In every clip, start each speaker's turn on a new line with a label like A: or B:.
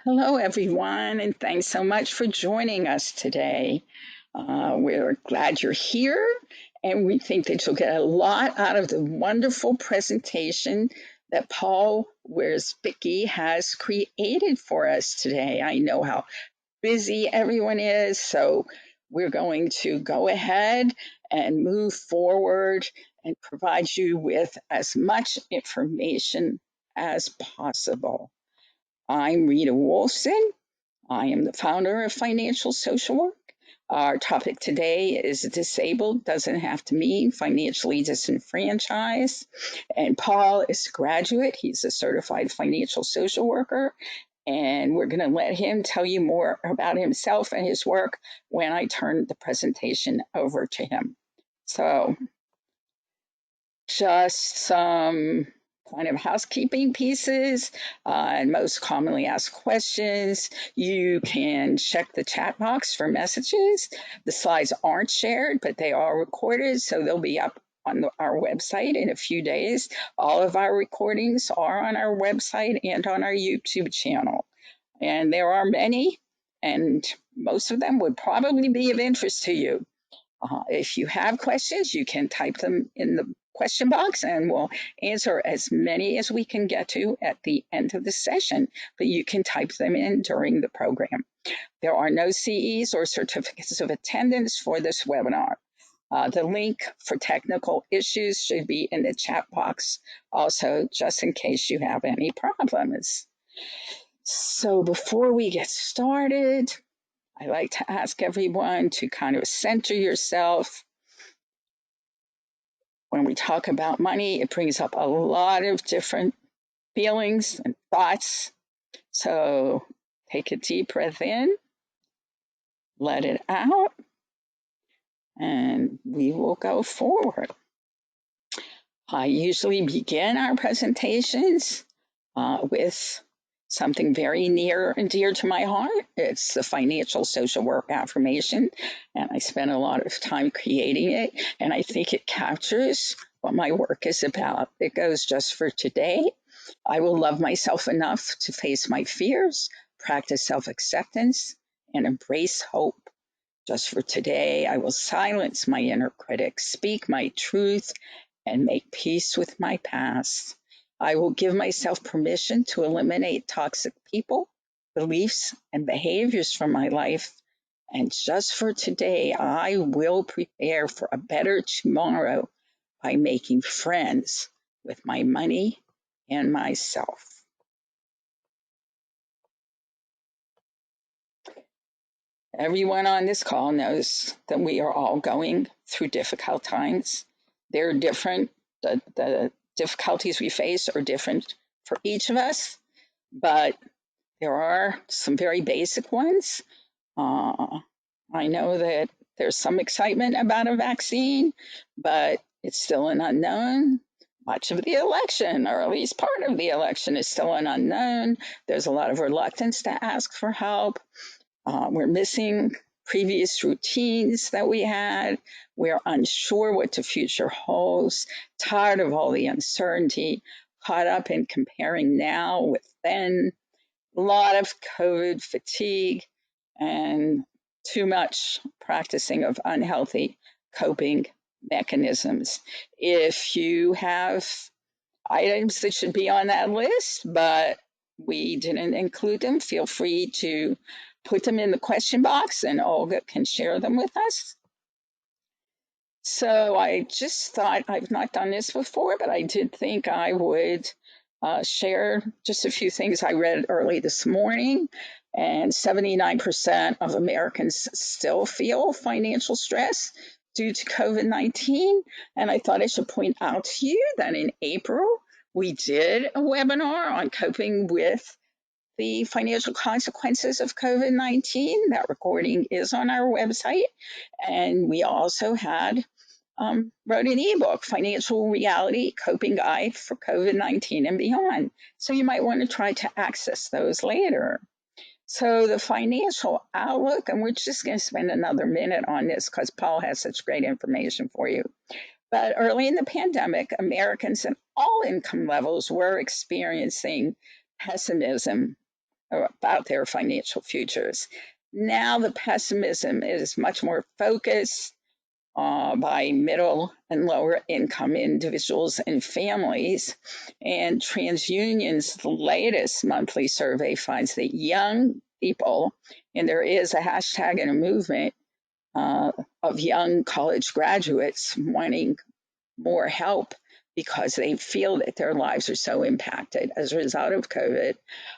A: Hello, everyone, and thanks so much for joining us today. We're glad you're here, and we think that you'll get a lot out of the wonderful presentation that Paul Wierzbicki has created for us today. I know how busy everyone is, so we're going to go ahead and move forward and provide you with as much information as possible. I'm Rita Wolfson. I am the founder of Financial Social Work. Our topic today is disabled doesn't have to mean financially disenfranchised. And Paul is a graduate. He's a certified financial social worker. And we're going to let him tell you more about himself and his work when I turn the presentation over to him. So, just some kind of housekeeping pieces and most commonly asked questions. You can check the chat box for messages. The slides aren't shared, but they are recorded, so they'll be up on our website in a few days. All of our recordings are on our website and on our YouTube channel. And there are many, and most of them would probably be of interest to you. If you have questions, you can type them in the question box and we'll answer as many as we can get to at the end of the session, but you can type them in during the program. There are no CEs or certificates of attendance for this webinar. The link for technical issues should be in the chat box also, just in case you have any problems. So before we get started, I like to ask everyone to kind of center yourself. When we talk about money, it brings up a lot of different feelings and thoughts. So take a deep breath in, let it out, and we will go forward. I usually begin our presentations with something very near and dear to my heart. It's the financial social work affirmation, and I spent a lot of time creating it, and I think it captures what my work is about. It goes just for today. I will love myself enough to face my fears, practice self-acceptance, and embrace hope. Just for today, I will silence my inner critic, speak my truth, and make peace with my past. I will give myself permission to eliminate toxic people, beliefs, and behaviors from my life. And just for today, I will prepare for a better tomorrow by making friends with my money and myself. Everyone on this call knows that we are all going through difficult times. They're different. The difficulties we face are different for each of us, but there are some very basic ones. I know that there's some excitement about a vaccine, but it's still an unknown. Much of the election, or at least part of the election, is still an unknown. There's a lot of reluctance to ask for help. We're missing previous routines that we had. We're unsure what the future holds, tired of all the uncertainty, caught up in comparing now with then, a lot of COVID fatigue, and too much practicing of unhealthy coping mechanisms. If you have items that should be on that list, but we didn't include them, feel free to put them in the question box and Olga can share them with us. So I just thought, I've not done this before, but I did think I would share just a few things I read early this morning. And 79% of Americans still feel financial stress due to COVID-19. And I thought I should point out to you that in April, we did a webinar on coping with the financial consequences of COVID-19. That recording is on our website. And we also had wrote an ebook, Financial Reality Coping Guide for COVID-19 and Beyond. So you might want to try to access those later. So the financial outlook, and we're just going to spend another minute on this because Paul has such great information for you. But early in the pandemic, Americans at all income levels were experiencing pessimism about their financial futures. Now the pessimism is much more focused by middle and lower income individuals and families. And TransUnion's latest monthly survey finds that young people, and there is a hashtag and a movement of young college graduates wanting more help because they feel that their lives are so impacted as a result of COVID.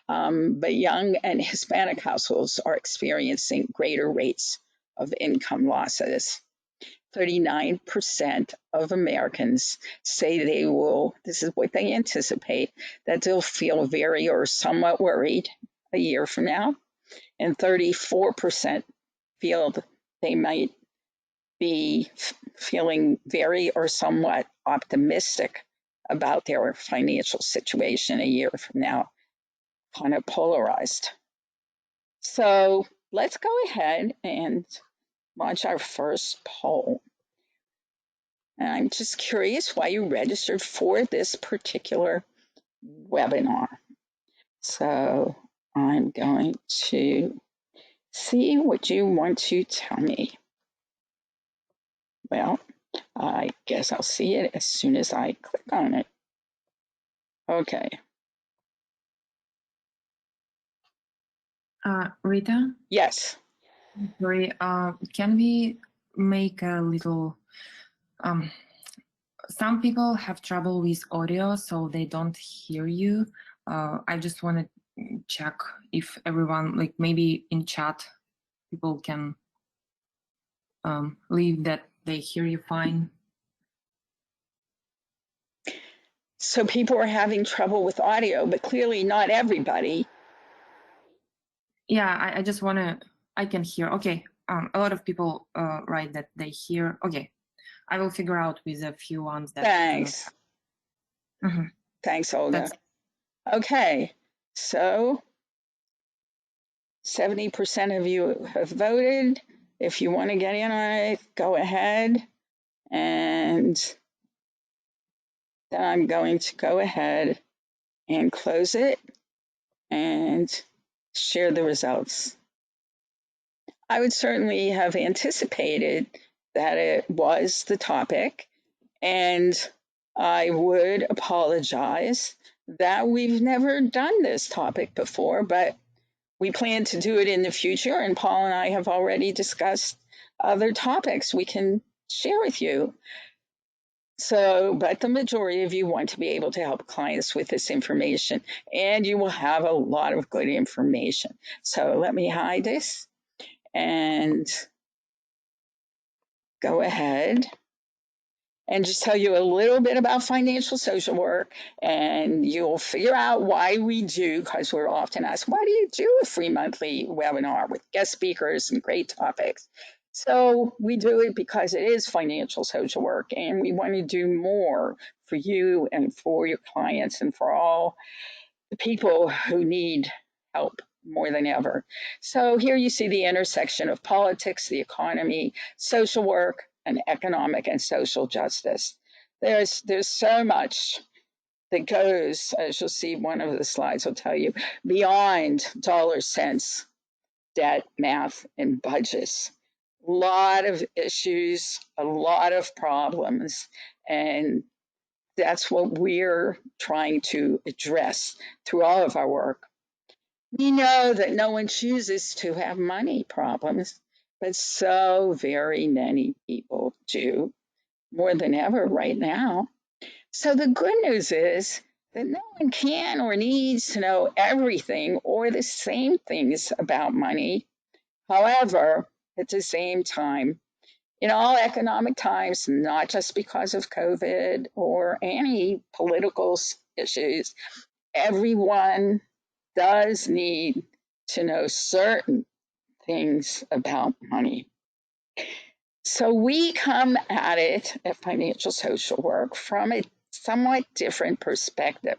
A: But young and Hispanic households are experiencing greater rates of income losses. 39% of Americans say they will, this is what they anticipate, that they'll feel very or somewhat worried a year from now. And 34% feel they might be feeling very or somewhat optimistic about their financial situation a year from now, kind of polarized. So let's go ahead and launch our first poll. And I'm just curious why you registered for this particular webinar. So I'm going to see what you want to tell me. Well, I guess I'll see it as soon as I click on it. Okay.
B: Rita?
A: Yes.
B: Sorry, can we make a little, some people have trouble with audio, so they don't hear you. I just want to check if everyone, like maybe in chat, people can leave that they hear you fine.
A: So people are having trouble with audio, but clearly not everybody.
B: Yeah, I just want to, I can hear. Okay, a lot of people write that they hear. Okay, I will figure out with a few ones that.
A: Thanks. Thanks, Olga. Okay, so 70% of you have voted. If you want to get in on it, go ahead. And then I'm going to go ahead and close it and share the results. I would certainly have anticipated that it was the topic, and I would apologize that we've never done this topic before, but we plan to do it in the future, and Paul and I have already discussed other topics we can share with you. So, but the majority of you want to be able to help clients with this information, and you will have a lot of good information. So let me hide this and go ahead and just tell you a little bit about financial social work, and you'll figure out why we do, because we're often asked, why do you do a free monthly webinar with guest speakers and great topics? So we do it because it is financial social work, and we want to do more for you and for your clients and for all the people who need help more than ever. So here you see the intersection of politics, the economy, social work, and economic and social justice. There's so much that goes, as you'll see, one of the slides will tell you, beyond dollar cents, debt, math, and budgets. A lot of issues, a lot of problems, and that's what we're trying to address through all of our work. We know that no one chooses to have money problems, but so very many people do, more than ever right now. So the good news is that no one can or needs to know everything or the same things about money. However, at the same time, in all economic times, not just because of COVID or any political issues, everyone does need to know certain things about money. So we come at it at Financial Social Work from a somewhat different perspective.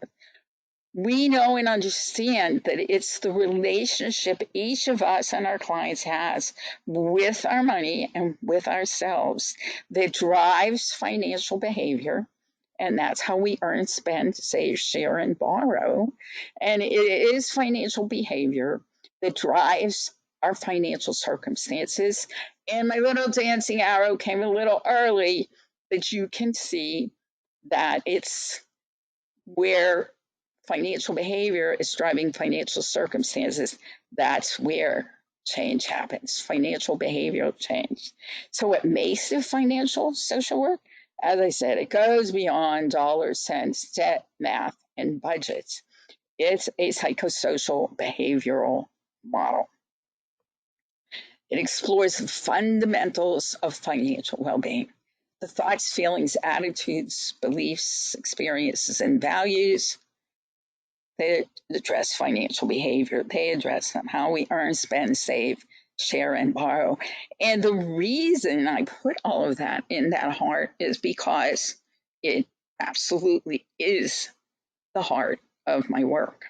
A: We know and understand that it's the relationship each of us and our clients has with our money and with ourselves that drives financial behavior And that's how we earn, spend, save, share, and borrow. And it is financial behavior that drives our financial circumstances. And my little dancing arrow came a little early, that you can see that it's where financial behavior is driving financial circumstances. That's where change happens, financial behavioral change. So what makes it financial social work? As I said, it goes beyond dollars, cents, debt, math, and budgets. It's a psychosocial behavioral model. It explores the fundamentals of financial well-being, the thoughts, feelings, attitudes, beliefs, experiences, and values. They address financial behavior. They address them, how we earn, spend, save, share, and borrow. And the reason I put all of that in that heart is because it absolutely is the heart of my work.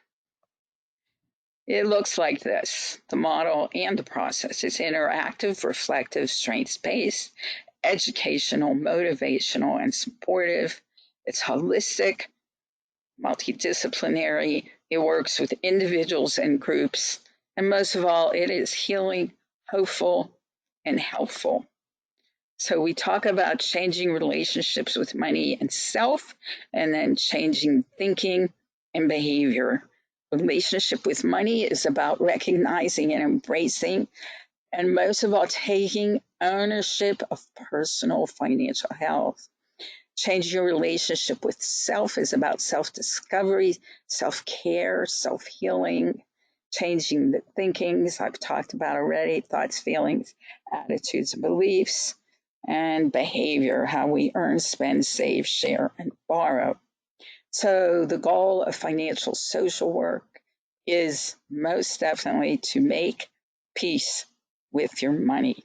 A: It looks like this: the model and the process. It's interactive, reflective, strengths-based, educational, motivational, and supportive. It's holistic, multidisciplinary. It works with individuals and groups. And most of all, it is healing, hopeful, and helpful. So we talk about changing relationships with money and self, and then changing thinking and behavior. Relationship with money is about recognizing and embracing, and most of all, taking ownership of personal financial health. Changing your relationship with self is about self-discovery, self-care, self-healing. Changing the thinkings I've talked about already: thoughts, feelings, attitudes, beliefs, and behavior, how we earn, spend, save, share, and borrow. So the goal of financial social work is most definitely to make peace with your money.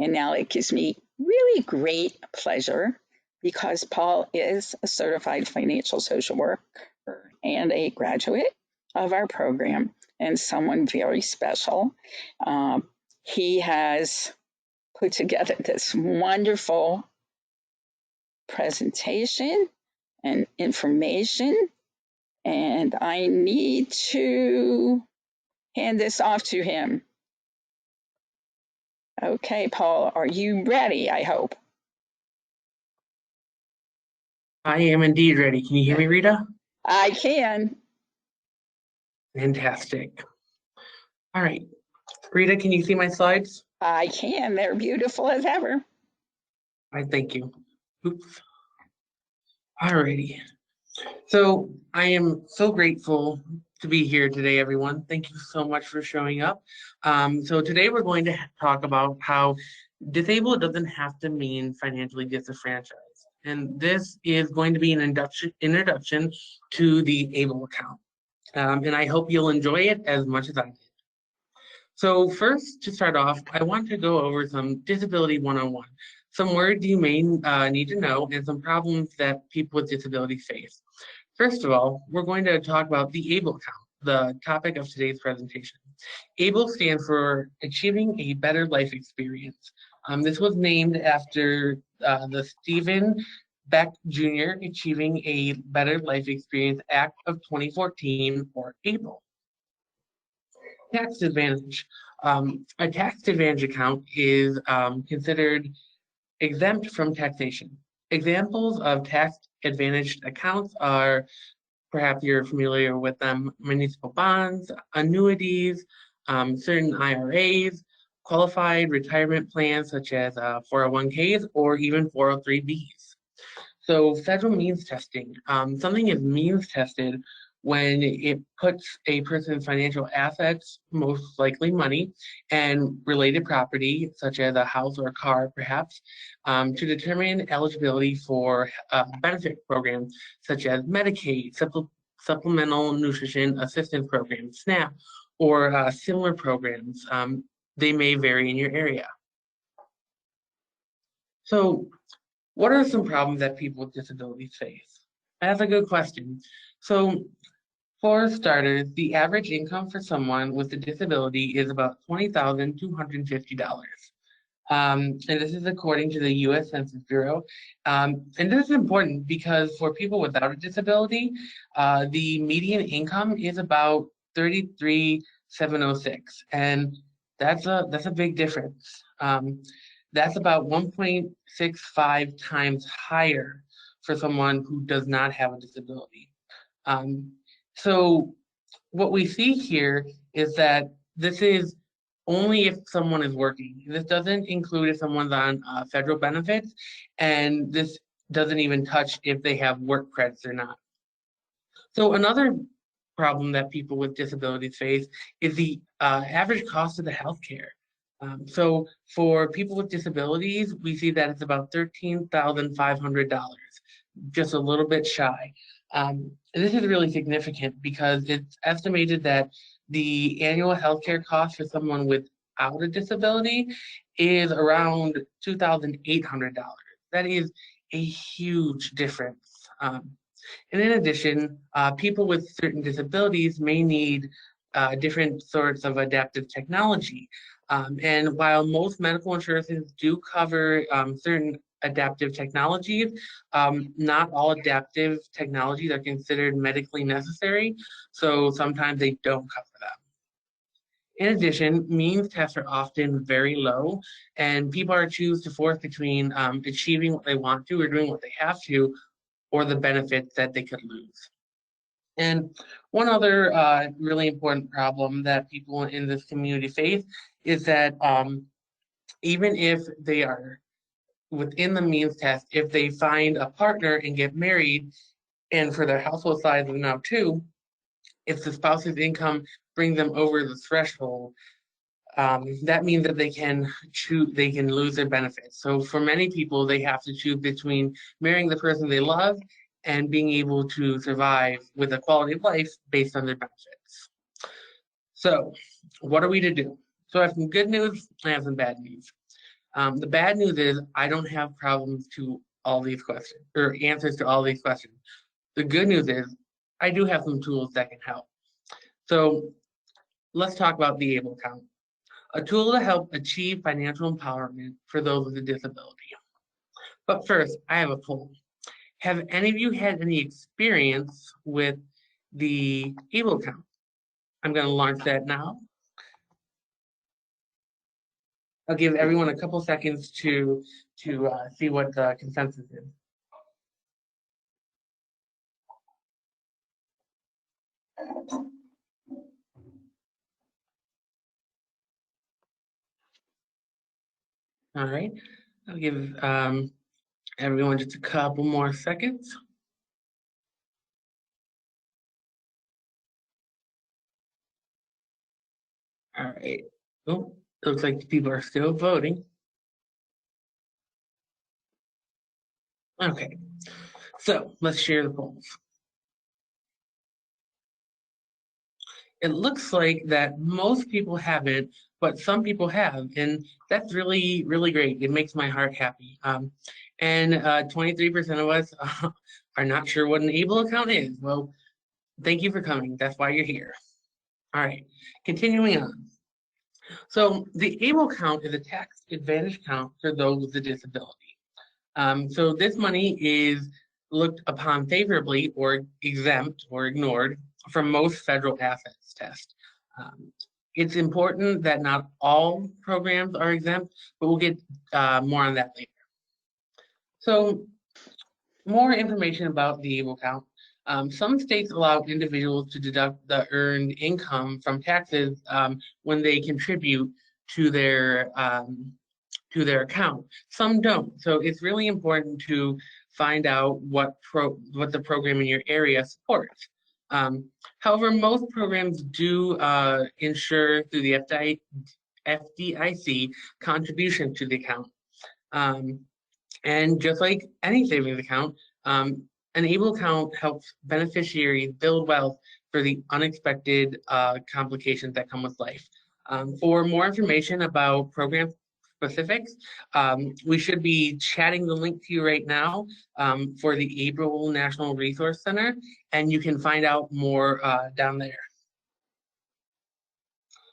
A: And now it gives me really great pleasure, because Paul is a certified financial social worker and a graduate of our program, and someone very special. He has put together this wonderful presentation and information, and I need to hand this off to him. Okay, Paul, are you ready? I hope.
C: I am indeed ready. Can you hear me, Rita?
A: I can.
C: Fantastic. All right. Rita, can you see my slides?
A: I can. They're beautiful as ever.
C: I thank you. Oops. All righty. So I am so grateful to be here today, everyone. Thank you so much for showing up. So today we're going to talk about how disabled doesn't have to mean financially disenfranchised. And this is going to be an introduction to the ABLE account. And I hope you'll enjoy it as much as I did. So first, to start off, I want to go over some disability 101, some words you may need to know, and some problems that people with disabilities face. First of all, we're going to talk about the ABLE account, the topic of today's presentation. ABLE stands for Achieving a Better Life Experience. This was named after the Stephen Beck Jr. Achieving a Better Life Experience Act of 2014, or ABLE. Tax advantage. A tax advantage account is considered exempt from taxation. Examples of tax advantaged accounts are, perhaps you're familiar with them, municipal bonds, annuities, certain IRAs, qualified retirement plans such as 401ks or even 403bs. So federal means testing. Something is means tested when it puts a person's financial assets, most likely money, and related property, such as a house or a car, perhaps, to determine eligibility for benefit programs such as Medicaid, Supplemental Nutrition Assistance Program, SNAP, or similar programs. They may vary in your area. So what are some problems that people with disabilities face? That's a good question. So for starters, the average income for someone with a disability is about $20,250. And this is according to the U.S. Census Bureau. And this is important because for people without a disability, the median income is about $33,706, and that's a big difference. That's about 1.65 times higher for someone who does not have a disability. So what we see here is that this is only if someone is working. This doesn't include if someone's on federal benefits, and this doesn't even touch if they have work credits or not. So another problem that people with disabilities face is the average cost of the healthcare. So for people with disabilities, we see that it's about $13,500, just a little bit shy. This is really significant because it's estimated that the annual healthcare cost for someone without a disability is around $2,800. That is a huge difference. And in addition, people with certain disabilities may need different sorts of adaptive technology. And while most medical insurances do cover certain adaptive technologies, not all adaptive technologies are considered medically necessary, so sometimes they don't cover them. In addition, means tests are often very low, and people are choosing to force between achieving what they want to or doing what they have to, or the benefits that they could lose. And one other really important problem that people in this community face is that even if they are within the means test, if they find a partner and get married, and for their household size of now 2, if the spouse's income brings them over the threshold, that means that they can lose their benefits. So for many people, they have to choose between marrying the person they love and being able to survive with a quality of life based on their benefits. So what are we to do? So I have some good news, I have some bad news. The bad news is I don't have problems to all these questions or answers to all these questions. The good news is I do have some tools that can help. So let's talk about the ABLE account, a tool to help achieve financial empowerment for those with a disability. But first, I have a poll. Have any of you had any experience with the ABLE account? I'm going to launch that now. I'll give everyone a couple seconds to see what the consensus is. All right, I'll give everyone just a couple more seconds. All right, oh, looks like people are still voting. Okay, so let's share the polls. It looks like that most people haven't, but some people have, and that's really, really great. It makes my heart happy. And 23% of us are not sure what an ABLE account is. Well, thank you for coming. That's why you're here. All right, continuing on. So the ABLE account is a tax advantage account for those with a disability. So this money is looked upon favorably or exempt or ignored from most federal assets test. It's important that not all programs are exempt, but we'll get more on that later. So more information about the ABLE account. Some states allow individuals to deduct the earned income from taxes when they contribute to their account. Some don't. So it's really important to find out what the program in your area supports. However, most programs do ensure through the FDIC contribution to the account. And just like any savings account, an ABLE account helps beneficiaries build wealth for the unexpected complications that come with life. For more information about program specifics, we should be chatting the link to you right now for the ABLE National Resource Center, and you can find out more down there.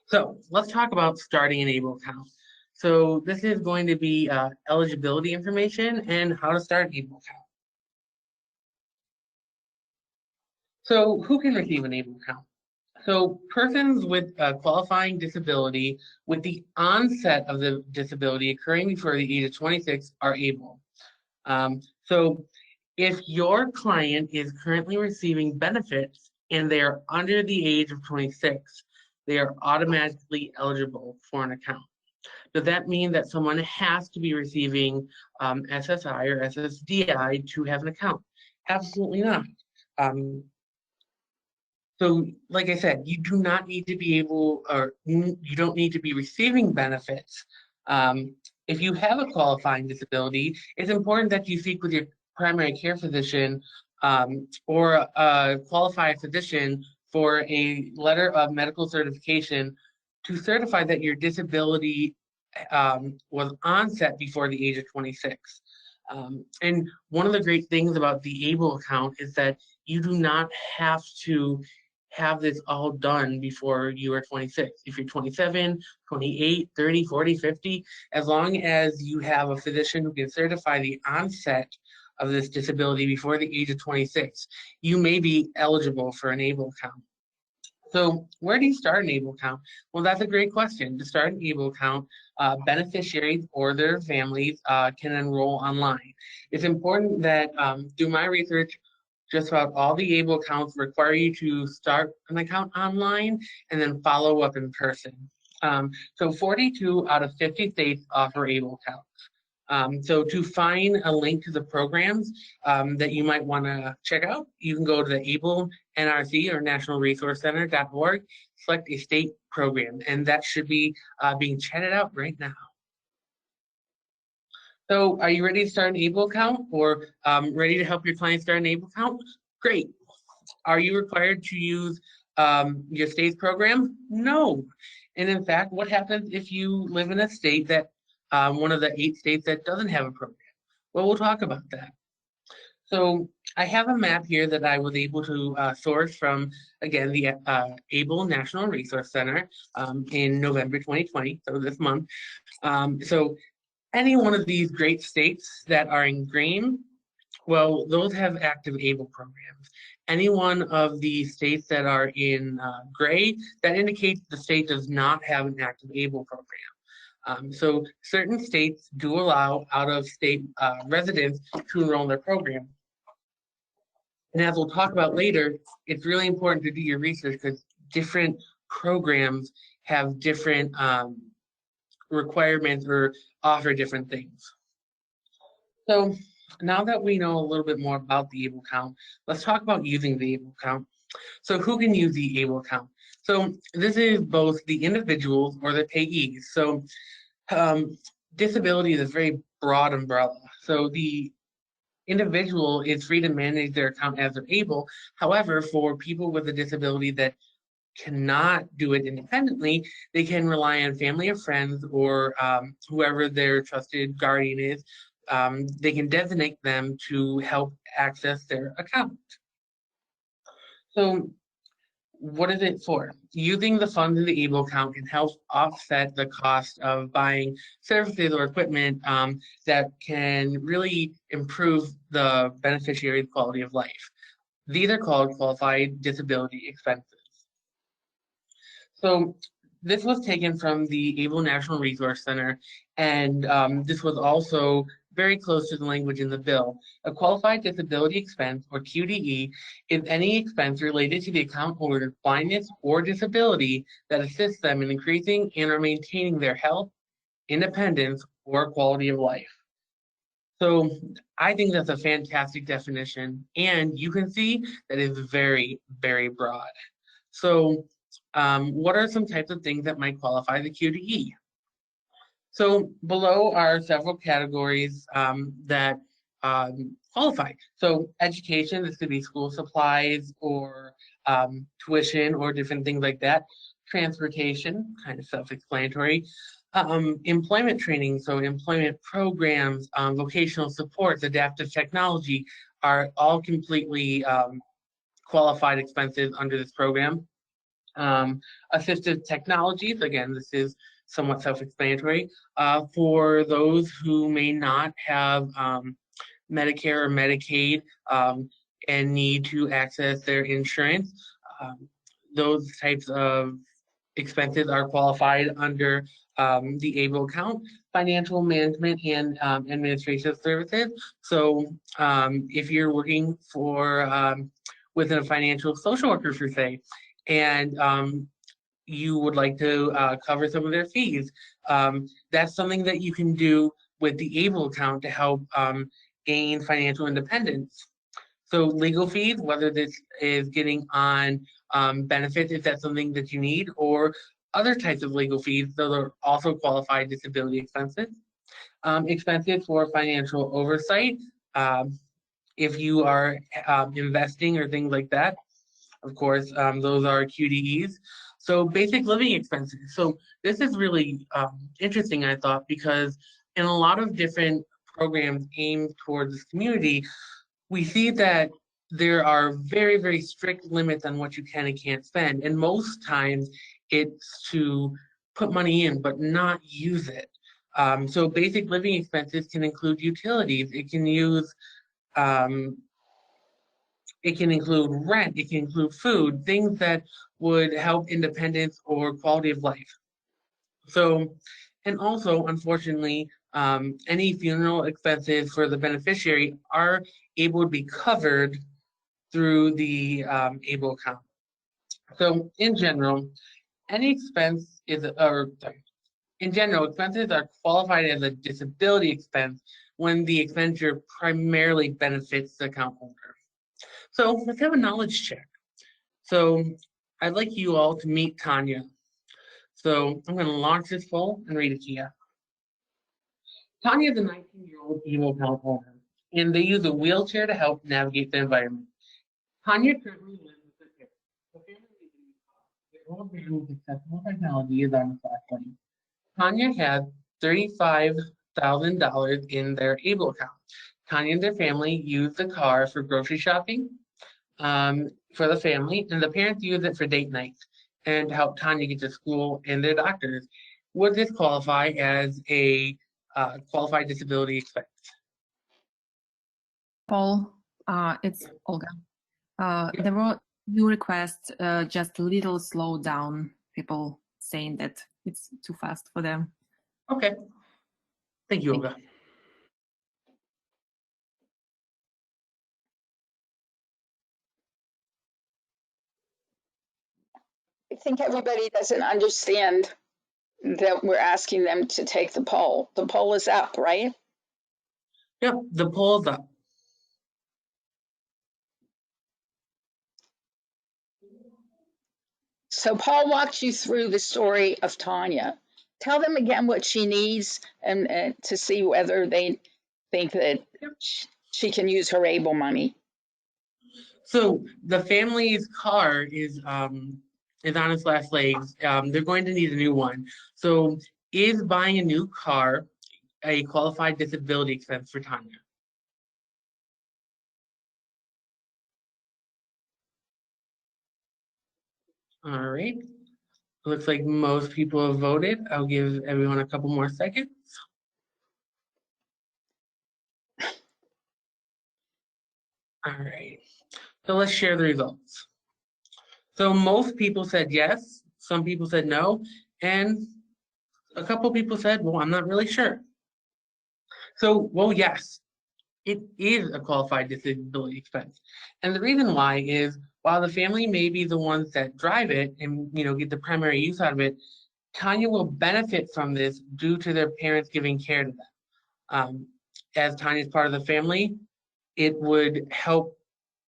C: So let's talk about starting an ABLE account. So this is going to be eligibility information and how to start an ABLE account. So who can receive an ABLE account? So persons with qualifying disability with the onset of the disability occurring before the age of 26 are able. So if your client is currently receiving benefits and they are under the age of 26, they are automatically eligible for an account. Does that mean that someone has to be receiving SSI or SSDI to have an account? Absolutely not. So like I said, you do not need to be able, or you don't need to be receiving benefits. If you have a qualifying disability, it's important that you speak with your primary care physician or a qualified physician for a letter of medical certification to certify that your disability was onset before the age of 26. And one of the great things about the ABLE account is that you do not have to have this all done before you are 26. If you're 27, 28, 30, 40, 50, as long as you have a physician who can certify the onset of this disability before the age of 26, you may be eligible for an ABLE account. So where do you start an ABLE account? Well, that's a great question. To start an ABLE account, beneficiaries or their families can enroll online. It's important that through my research, just about all the ABLE accounts require you to start an account online and then follow up in person. So 42 out of 50 states offer ABLE accounts. So to find a link to the programs that you might want to check out, you can go to the ABLE NRC or National Resource Center.org, select a state program, and that should be being chatted out right now. So are you ready to start an ABLE account or ready to help your client start an ABLE account? Great. Are you required to use your state's program? No. And in fact, what happens if you live in a state that one of the 8 states that doesn't have a program? Well, we'll talk about that. So I have a map here that I was able to source from, again, the ABLE National Resource Center in November 2020, so this month. So any one of these great states that are in green, well, those have active ABLE programs. Any one of the states that are in gray, that indicates the state does not have an active ABLE program. So certain states do allow out-of-state residents to enroll in their program. And as we'll talk about later, it's really important to do your research because different programs have different requirements or offer different things. So now that we know a little bit more about the ABLE account, let's talk about using the ABLE account. So who can use the ABLE account? So this is both the individuals or the payees. So disability is a very broad umbrella. So the individual is free to manage their account as they're able. However, for people with a disability that cannot do it independently, they can rely on family or friends or whoever their trusted guardian is. They can designate them to help access their account. So what is it for? Using the funds in the ABLE account can help offset the cost of buying services or equipment that can really improve the beneficiary's quality of life. These are called qualified disability expenses. So this was taken from the ABLE National Resource Center, and this was also very close to the language in the bill. A qualified disability expense, or QDE, is any expense related to the account holder's blindness or disability that assists them in increasing and or maintaining their health, independence, or quality of life. So I think that's a fantastic definition, and you can see that it's very, very broad. So what are some types of things that might qualify the QDE? So below are several categories that qualify. So education, this could be school supplies or tuition or different things like that. Transportation, kind of self-explanatory. Employment training, so employment programs, vocational supports, adaptive technology are all completely qualified expenses under this program. Assistive technologies, again, this is somewhat self-explanatory. For those who may not have Medicare or Medicaid and need to access their insurance, those types of expenses are qualified under the ABLE account, financial management and administrative services. So if you're working for within a financial social worker per se, and you would like to cover some of their fees, that's something that you can do with the ABLE account to help gain financial independence. So legal fees, whether this is getting on benefits, if that's something that you need, or other types of legal fees, those are also qualified disability expenses. Expenses for financial oversight, if you are investing or things like that, of course, those are QDEs. So basic living expenses. So this is really interesting, I thought, because in a lot of different programs aimed towards this community, we see that there are very, very strict limits on what you can and can't spend. And most times it's to put money in, but not use it. So basic living expenses can include utilities. It can include rent, it can include food, things that would help independence or quality of life. So, and also, unfortunately, any funeral expenses for the beneficiary are able to be covered through the ABLE account. So in general, any expense is, in general, expenses are qualified as a disability expense when the expenditure primarily benefits the account holder. So let's have a knowledge check. So I'd like you all to meet Tanya. So I'm going to launch this poll and read it to you. Tanya is a 19-year-old ABLE account holder, and they use a wheelchair to help navigate the environment. Tanya currently lives with her parents. The family needs a new car. The old van with accessible technology is on the flat lane. Tanya has $35,000 in their ABLE account. Tanya and their family use the car for grocery shopping for the family, and the parents use it for date nights and to help Tanya get to school and their doctors. Would this qualify as a qualified disability expense?
B: Paul, it's Olga. There were new requests, just a little slow down, people saying that it's too fast for them.
C: Okay. Thank you, Olga.
A: I think everybody doesn't understand that we're asking them to take the poll. The poll is up, right?
C: Yep, the poll's up.
A: So Paul walked you through the story of Tanya. Tell them again what she needs and to see whether they think that she can use her ABLE money.
C: So the family's car is on its last legs. They're going to need a new one. So is buying a new car a qualified disability expense for Tanya? All right. Looks like most people have voted. I'll give everyone a couple more seconds. All right. So let's share the results. So most people said yes, some people said no, and a couple people said, well, I'm not really sure. So, well, yes, it is a qualified disability expense. And the reason why is while the family may be the ones that drive it and get the primary use out of it, Tanya will benefit from this due to their parents giving care to them. As Tanya's part of the family, it would help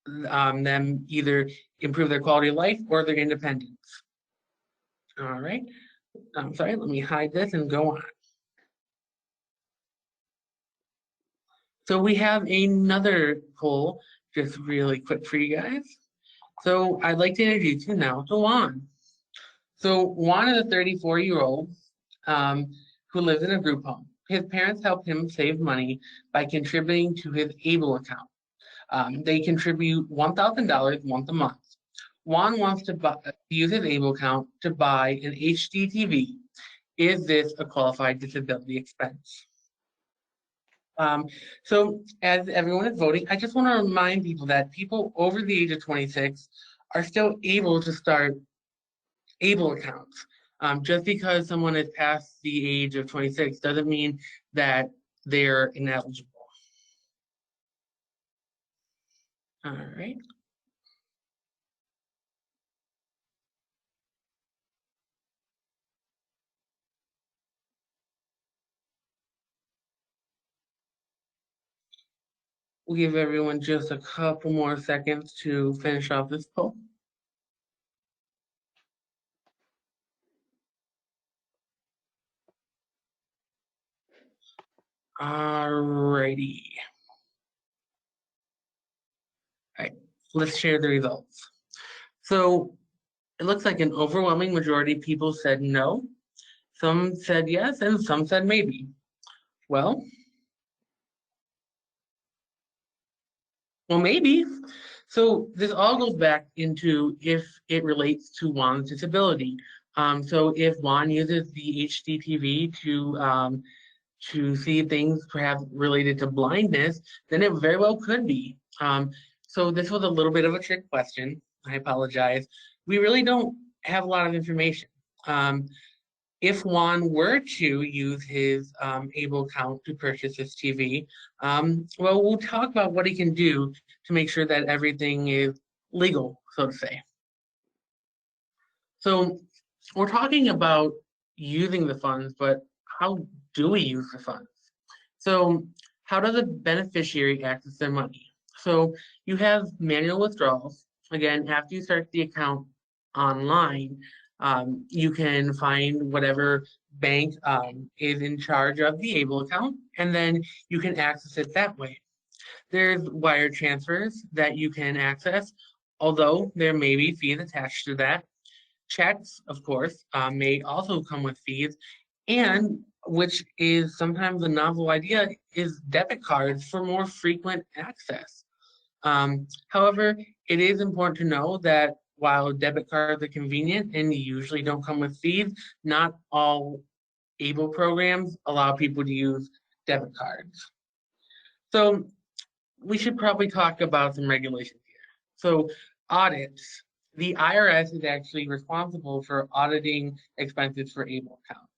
C: them either improve their quality of life or their independence. All right. I'm sorry, let me hide this and go on. So we have another poll, just really quick for you guys. So I'd like to introduce you now to Juan. So Juan is a 34-year-old who lives in a group home. His parents helped him save money by contributing to his ABLE account. They contribute $1,000 once a month. Juan wants to use his ABLE account to buy an HD TV. is this a qualified disability expense? So as everyone is voting, I just want to remind people that people over the age of 26 are still able to start ABLE accounts. Just because someone is past the age of 26 doesn't mean that they're ineligible. All right. We'll give everyone just a couple more seconds to finish off this poll. Alrighty. All right, let's share the results. So it looks like an overwhelming majority of people said no, some said yes, and some said maybe. Well, maybe. So this all goes back into if it relates to Juan's disability. So if Juan uses the HDTV to see things perhaps related to blindness, then it very well could be. So this was a little bit of a trick question. I apologize. We really don't have a lot of information. If Juan were to use his ABLE account to purchase this TV, well, we'll talk about what he can do to make sure that everything is legal, so to say. So we're talking about using the funds, but how do we use the funds? So how does a beneficiary access their money? So you have manual withdrawals. Again, after you start the account online, you can find whatever bank is in charge of the ABLE account, and then you can access it that way. There's wire transfers that you can access, although there may be fees attached to that. Checks, of course, may also come with fees, and which is sometimes a novel idea, is debit cards for more frequent access. However, it is important to know that while debit cards are convenient and usually don't come with fees, not all ABLE programs allow people to use debit cards. So we should probably talk about some regulations here. So audits. The IRS is actually responsible for auditing expenses for ABLE accounts.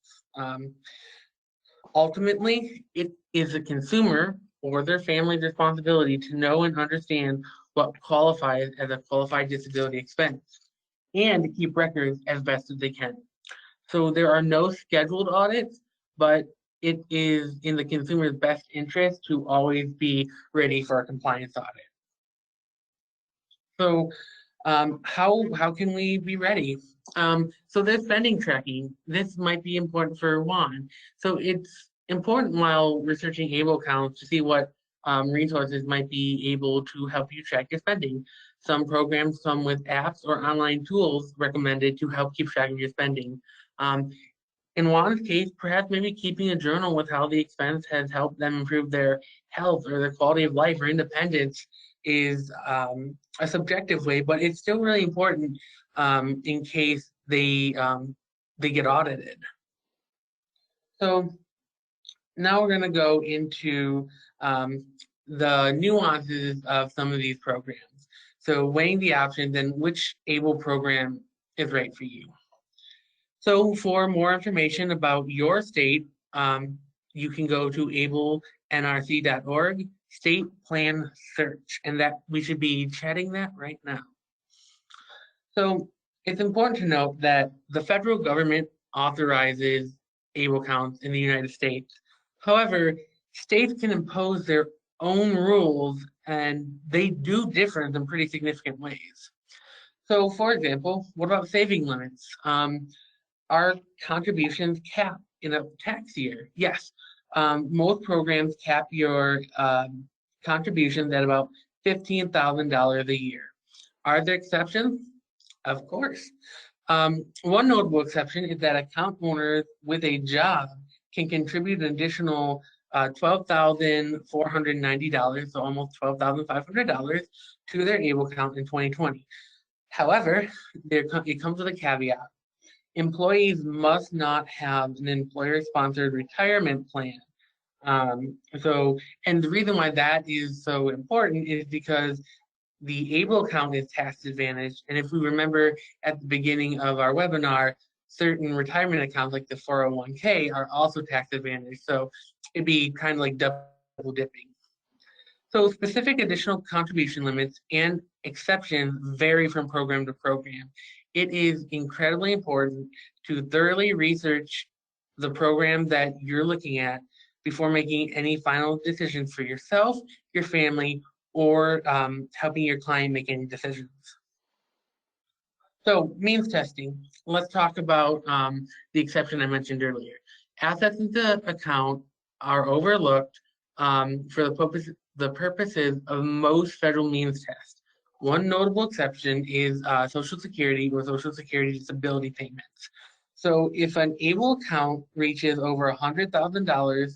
C: Ultimately, it is the consumer or their family's responsibility to know and understand what qualifies as a qualified disability expense and to keep records as best as they can. So there are no scheduled audits, but it is in the consumer's best interest to always be ready for a compliance audit. So how can we be ready? So there's spending tracking. This might be important for Juan. So it's important while researching ABLE accounts to see what resources might be able to help you track your spending. Some programs come with apps or online tools recommended to help keep track of your spending. In Juan's case, perhaps maybe keeping a journal with how the expense has helped them improve their health or their quality of life or independence is a subjective way, but it's still really important in case they get audited. So now we're going to go into the nuances of some of these programs. So weighing the options and which ABLE program is right for you. So for more information about your state, you can go to ablenrc.org, state plan search, and that we should be chatting that right now. So it's important to note that the federal government authorizes ABLE accounts in the United States. However, states can impose their own rules, and they do differ in some pretty significant ways. So for example, what about saving limits? Are contributions capped in a tax year? Yes. Most programs cap your contributions at about $15,000 a year. Are there exceptions? Of course. One notable exception is that account owners with a job can contribute an additional $12,490, so almost $12,500 to their ABLE account in 2020. However, it comes with a caveat. employees must not have an employer-sponsored retirement plan. And the reason why that is so important is because the ABLE account is tax advantaged. And if we remember at the beginning of our webinar, certain retirement accounts like the 401k are also tax advantaged. So it'd be kind of like double dipping. So specific additional contribution limits and exceptions vary from program to program. It is incredibly important to thoroughly research the program that you're looking at before making any final decisions for yourself, your family, or helping your client make any decisions. So means testing, let's talk about the exception I mentioned earlier. Assets in the account are overlooked for the purposes of most federal means tests. One notable exception is Social Security or Social Security disability payments. So if an ABLE account reaches over $100,000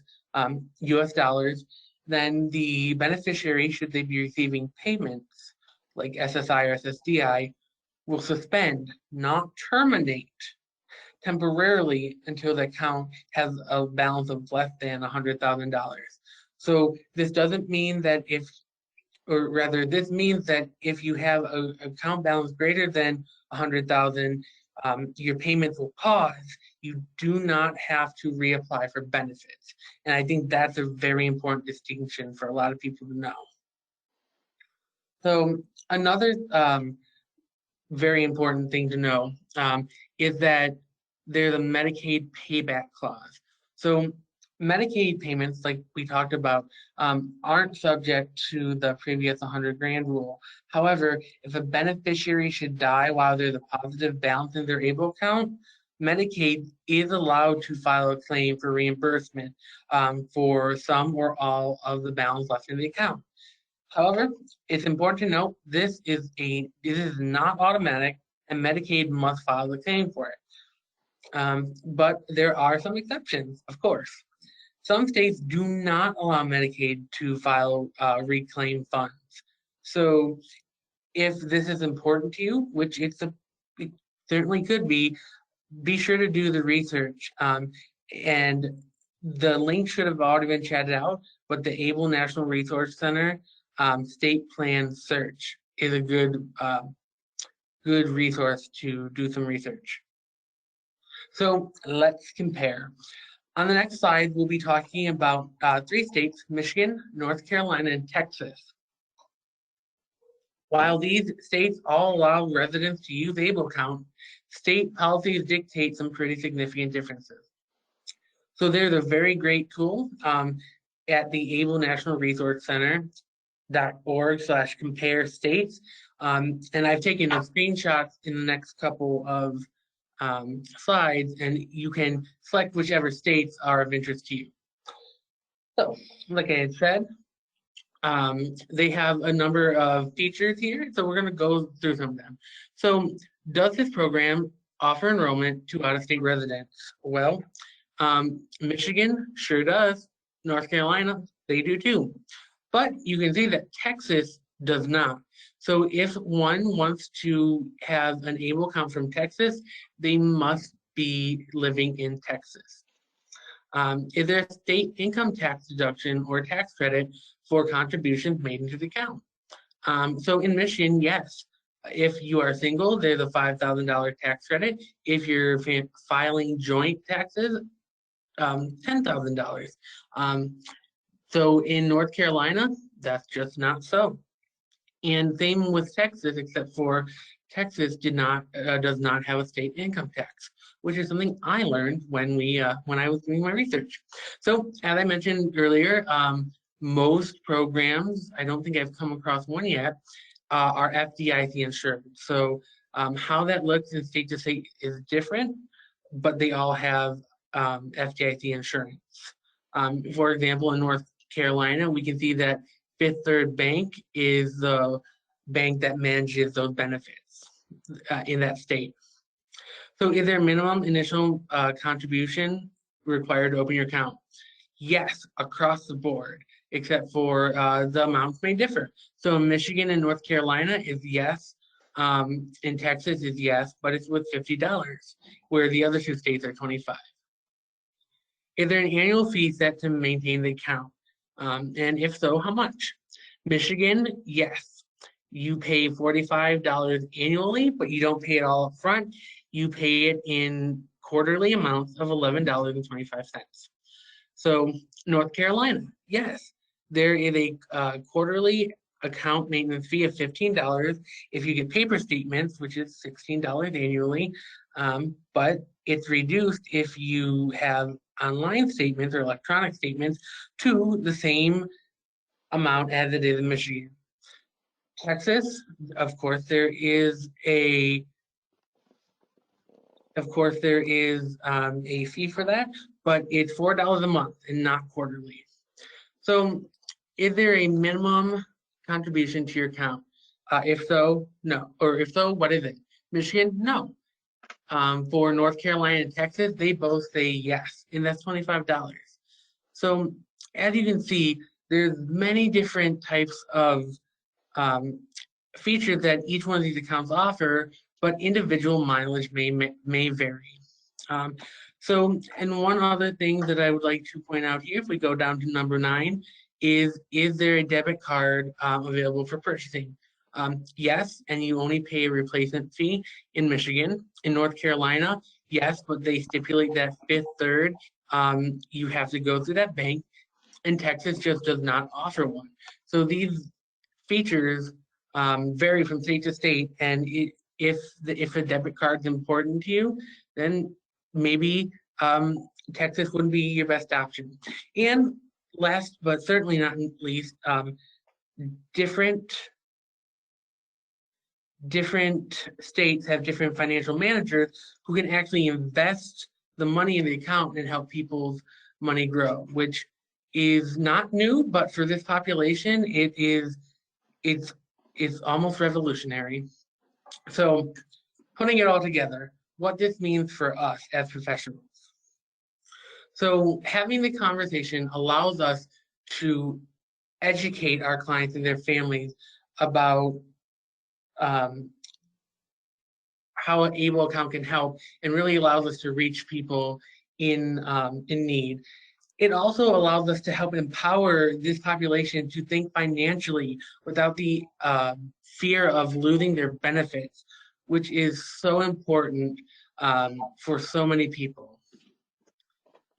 C: US dollars, then the beneficiary, should they be receiving payments like SSI or SSDI, will suspend, not terminate, temporarily until the account has a balance of less than $100,000. So this doesn't mean that this means that if you have an account balance greater than 100,000, your payments will pause. You do not have to reapply for benefits. And I think that's a very important distinction for a lot of people to know. So another very important thing to know is that there's a Medicaid payback clause. So Medicaid payments, like we talked about, aren't subject to the previous 100 grand rule. However, if a beneficiary should die while there's a positive balance in their ABLE account, Medicaid is allowed to file a claim for reimbursement for some or all of the balance left in the account. However, it's important to note this is not automatic, and Medicaid must file a claim for it. But there are some exceptions, of course. Some states do not allow Medicaid to file reclaim funds. So if this is important to you, which it certainly could be sure to do the research. And the link should have already been chatted out, but the ABLE National Resource Center state plan search is a good resource to do some research. So let's compare. On the next slide, we'll be talking about 3 states: Michigan, North Carolina, and Texas. While these states all allow residents to use ABLE account, state policies dictate some pretty significant differences. So there's a very great tool at the ABLE National Resource Center.org/compare states. And I've taken the screenshots in the next couple of slides, and you can select whichever states are of interest to you. So, like I had said, they have a number of features here, so we're going to go through some of them. So, does this program offer enrollment to out-of-state residents? Well, Michigan sure does. North Carolina, they do too. But you can see that Texas does not. So if one wants to have an ABLE account from Texas, they must be living in Texas. Is there a state income tax deduction or tax credit for contributions made into the account? So in Michigan, yes. If you are single, there's a $5,000 tax credit. If you're filing joint taxes, $10,000. So in North Carolina, that's just not so. And same with Texas, except for Texas does not have a state income tax, which is something I learned when I was doing my research. So as I mentioned earlier, most programs, I don't think I've come across one yet, are FDIC insured. So how that looks in state to state is different, but they all have FDIC insurance. For example, in North Carolina, we can see that Fifth Third Bank is the bank that manages those benefits in that state. So is there a minimum initial contribution required to open your account? Yes, across the board, except for the amounts may differ. So in Michigan and North Carolina is yes. in Texas is yes, but it's with $50, where the other 2 states are $25. Is there an annual fee set to maintain the account? And if so, how much? Michigan, yes. You pay $45 annually, but you don't pay it all up front. You pay it in quarterly amounts of $11.25. So North Carolina, yes, there is a quarterly account maintenance fee of $15 if you get paper statements, which is $16 annually, but it's reduced if you have online statements or electronic statements to the same amount as it is in Michigan. Texas, of course, there is a fee for that, but it's $4 a month and not quarterly. So is there a minimum contribution to your account? If so, no. Or if so, what is it? Michigan, no. For North Carolina and Texas, they both say yes, and that's $25. So as you can see, there's many different types of features that each one of these accounts offer, but individual mileage may vary. And one other thing that I would like to point out here, if we go down to number 9, is there a debit card available for purchasing? Yes, and you only pay a replacement fee in Michigan. In North Carolina, yes, but they stipulate that 5/3 you have to go through that bank, and Texas just does not offer one. So these features vary from state to state, and if a debit card is important to you, then maybe Texas wouldn't be your best option. And last but certainly not least, different states have different financial managers who can actually invest the money in the account and help people's money grow, which is not new, but for this population, it's almost revolutionary. So putting it all together, what this means for us as professionals. So having the conversation allows us to educate our clients and their families about how an ABLE account can help, and really allows us to reach people in need. It also allows us to help empower this population to think financially without the fear of losing their benefits, which is so important for so many people.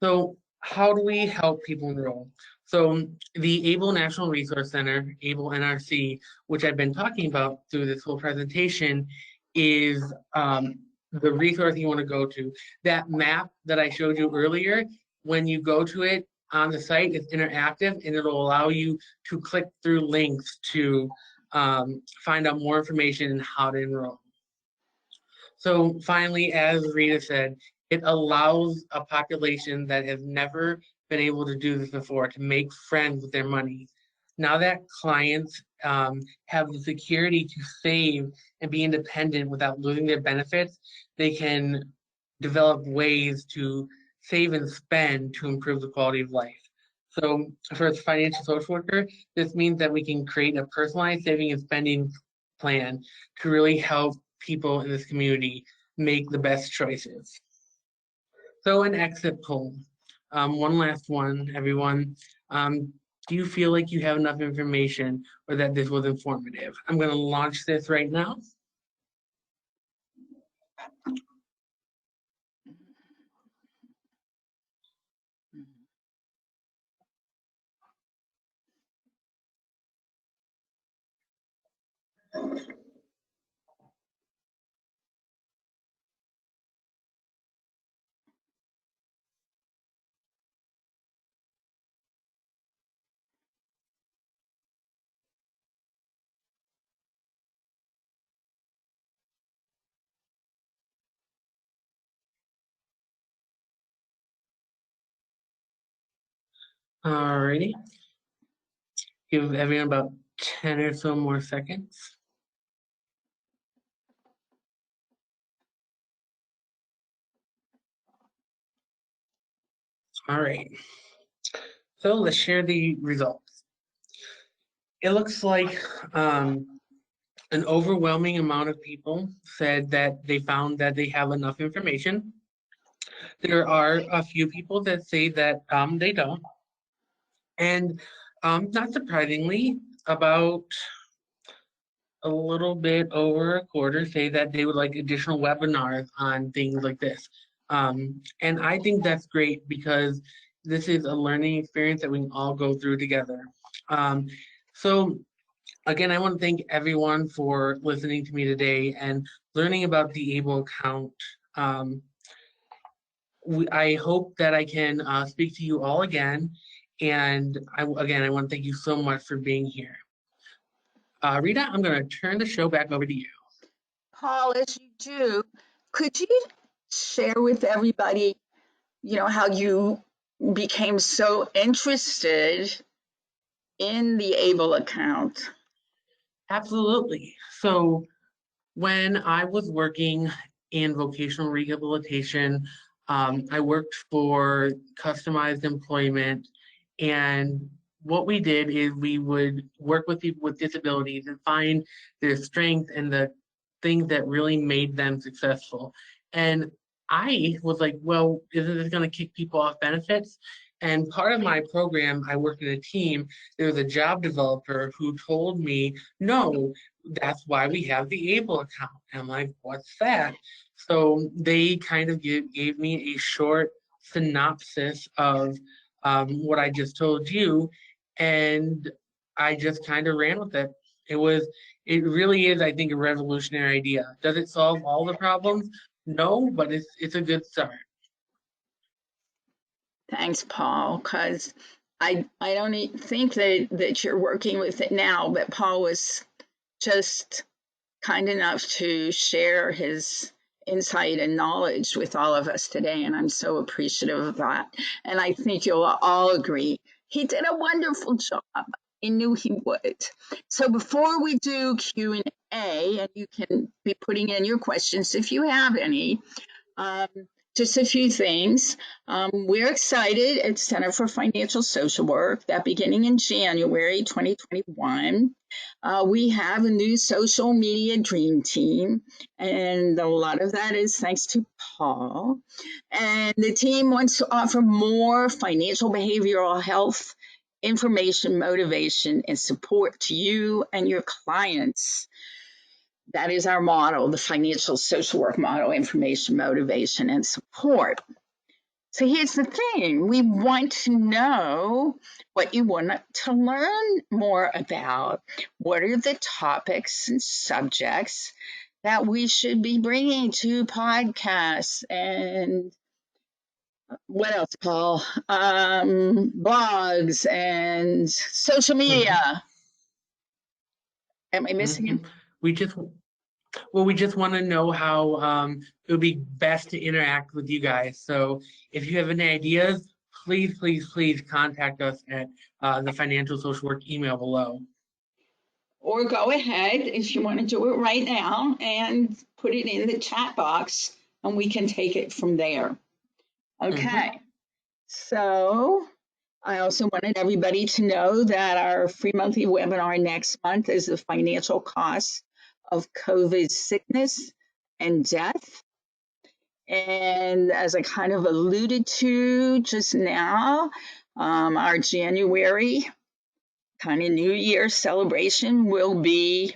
C: So how do we help people enroll? So the ABLE National Resource Center, ABLE NRC, which I've been talking about through this whole presentation, is the resource you want to go to. That map that I showed you earlier, when you go to it on the site, it's interactive, and it'll allow you to click through links to find out more information and how to enroll. So finally, as Rita said, it allows a population that has never been able to do this before to make friends with their money. Now that clients have the security to save and be independent without losing their benefits, they can develop ways to save and spend to improve the quality of life. So for a financial social worker, this means that we can create a personalized saving and spending plan to really help people in this community make the best choices. So an exit poll. One last one, everyone. Do you feel like you have enough information or that this was informative? I'm going to launch this right now. Alrighty. Give everyone about 10 or so more seconds. All right. So let's share the results. It looks like an overwhelming amount of people said that they found that they have enough information. There are a few people that say that they don't. And not surprisingly, about a little bit over a quarter say that they would like additional webinars on things like this. And I think that's great because this is a learning experience that we can all go through together. Um, so again, I want to thank everyone for listening to me today and learning about the ABLE account. I hope that I can speak to you all again. And again, I want to thank you so much for being here. Rita, I'm going to turn the show back over to you.
A: Paul, as you do, could you share with everybody, how you became so interested in the ABLE account?
C: Absolutely. So when I was working in vocational rehabilitation, I worked for customized employment. And what we did is we would work with people with disabilities and find their strengths and the things that really made them successful. And I was like, well, isn't this going to kick people off benefits? And part of my program, I worked in a team. There was a job developer who told me, no, that's why we have the ABLE account. And I'm like, what's that? So they kind of gave me a short synopsis of what I just told you. And I just kind of ran with it. It really is, I think, a revolutionary idea. Does it solve all the problems? No, but it's a good start.
A: Thanks, Paul, because I don't think that you're working with it now, but Paul was just kind enough to share his insight and knowledge with all of us today, and I'm so appreciative of that. And I think you'll all agree he did a wonderful job. I knew he would. So before we do Q&A, and you can be putting in your questions if you have any, um, just a few things. We're excited at Center for Financial Social Work that beginning in January 2021, we have a new social media dream team, and a lot of that is thanks to Paul. And the team wants to offer more financial behavioral health information, motivation, and support to you and your clients. That is our model, the financial social work model: information, motivation, and support. So here's the thing: we want to know what you want to learn more about. What are the topics and subjects that we should be bringing to podcasts? And what else, Paul? Blogs and social media. Am I missing it?
C: We just want to know how it would be best to interact with you guys. So if you have any ideas, please contact us at the financial social work email below.
A: Or go ahead if you want to do it right now and put it in the chat box and we can take it from there. Okay. So I also wanted everybody to know that our free monthly webinar next month is the financial costs of COVID sickness and death. And as I kind of alluded to just now, our January kind of New Year celebration will be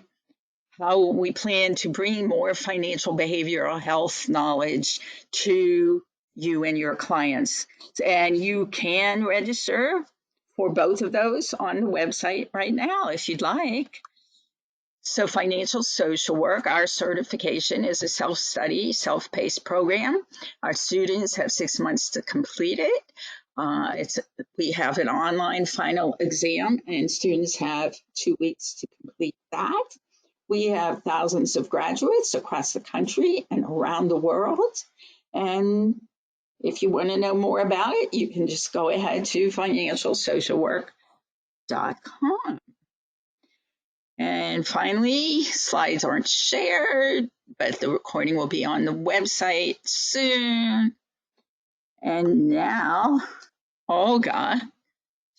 A: how we plan to bring more financial behavioral health knowledge to you and your clients. And you can register for both of those on the website right now if you'd like. So financial social work, our certification is a self-study, self-paced program. Our students have 6 months to complete it. We have an online final exam and students have 2 weeks to complete that. We have thousands of graduates across the country and around the world. And if you want to know more about it, you can just go ahead to financialsocialwork.com. And finally, slides aren't shared, but the recording will be on the website soon. And now, Olga,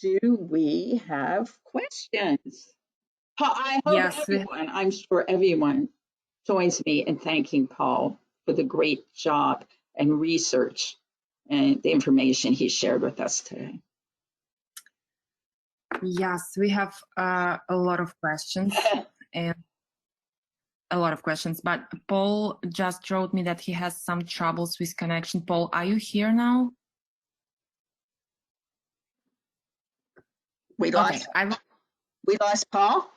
A: do we have questions? Paul, I hope
B: Yes,
A: everyone, I'm sure everyone joins me in thanking Paul for the great job and research and the information he shared with us today.
B: yes, we have a lot of questions and a lot of questions, but Paul just wrote me that he has some troubles with connection. Paul, are you here now?
A: We lost,
B: Okay,
A: we lost Paul?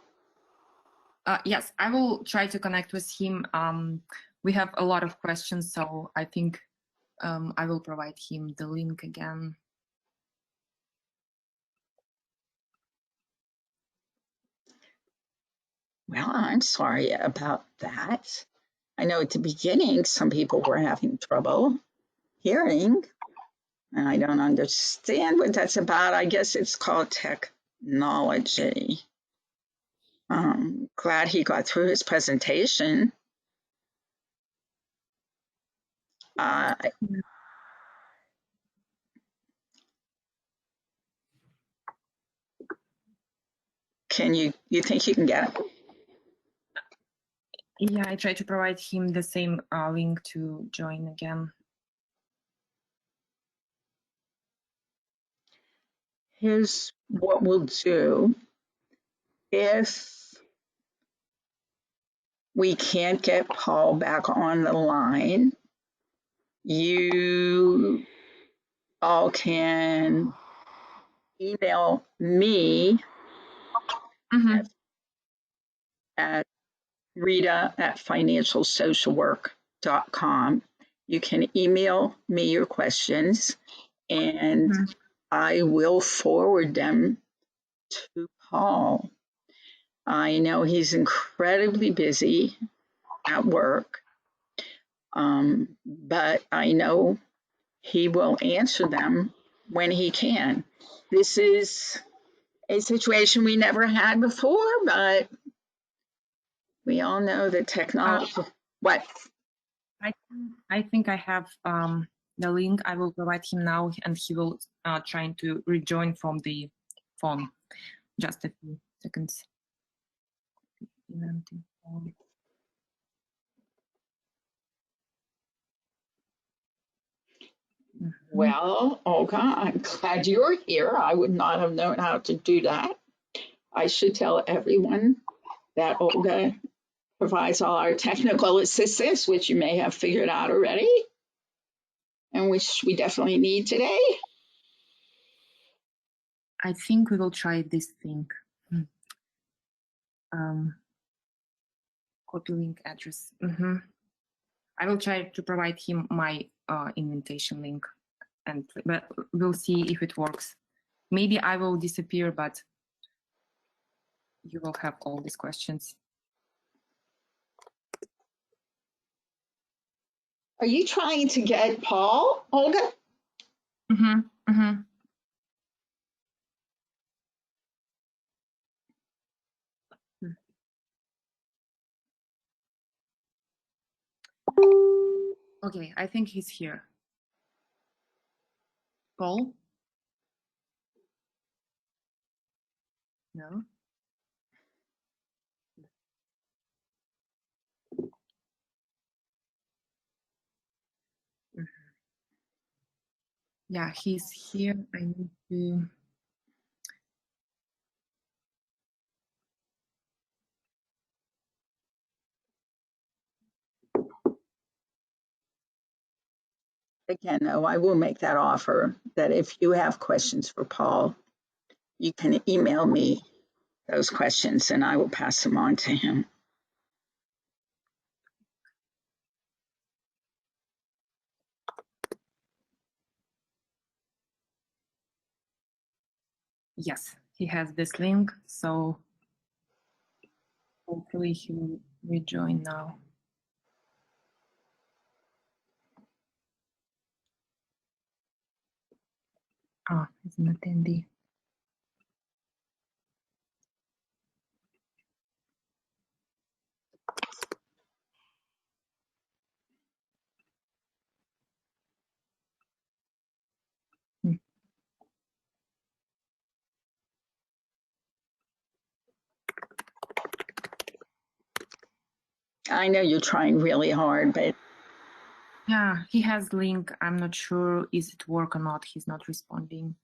B: yes, I will try to connect with him. We have a lot of questions, so I think I will provide him the link again.
A: Well, I'm sorry about that. I know at the beginning, some people were having trouble hearing, and I don't understand what that's about. I guess it's called technology. Glad he got through his presentation. Can you think you can get it?
B: Yeah, I try to provide him the same link to join again.
A: Here's what we'll do. If we can't get Paul back on the line, you all can email me at rita@financialsocialwork.com. You can email me your questions and I will forward them to Paul. I know he's incredibly busy at work, but I know he will answer them when he can. This is a situation we never had before, but we all know that technology. What?
B: I think I have the link. I will provide him now, and he will try to rejoin from the phone. Just a few seconds.
A: Well, Olga, I'm glad you're here. I would not have known how to do that. I should tell everyone that Olga provides all our technical assistance, which you may have figured out already, and which we definitely need today.
B: I think we will try this thing. Copy link address. I will try to provide him my invitation link, but we'll see if it works. Maybe I will disappear, but you will have all these questions.
A: Are you trying to get Paul, Olga?
B: Okay, I think he's here. Paul? No? Yeah, he's here. I need to...
A: Again, though, I will make that offer that if you have questions for Paul, you can email me those questions and I will pass them on to him.
B: Yes, he has this link, so hopefully he will rejoin now. Ah, he's an attendee.
A: I know you're trying really hard, but
B: Yeah, he has link. I'm not sure is it work or not. He's not responding.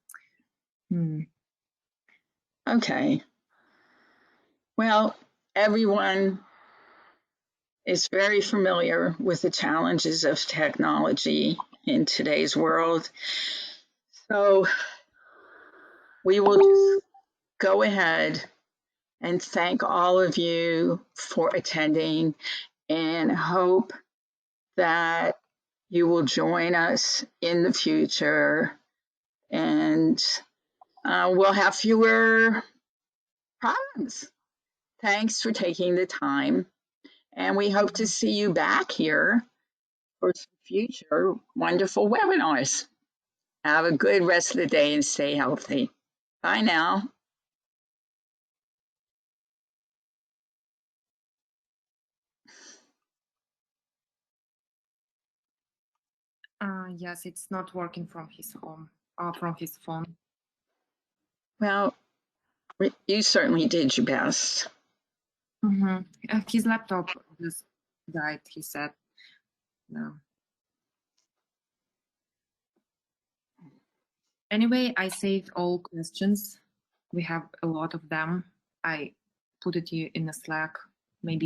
A: okay. Well, everyone is very familiar with the challenges of technology in today's world. So we will just go ahead and thank all of you for attending and hope that you will join us in the future, and we'll have fewer problems. Thanks for taking the time, and we hope to see you back here for some future wonderful webinars. Have a good rest of the day and stay healthy. Bye now.
B: Yes, it's not working from his home, from his phone.
A: Well, you certainly did your best.
B: His laptop just died, he said. No. Anyway, I saved all questions. We have a lot of them. I put it in a Slack, maybe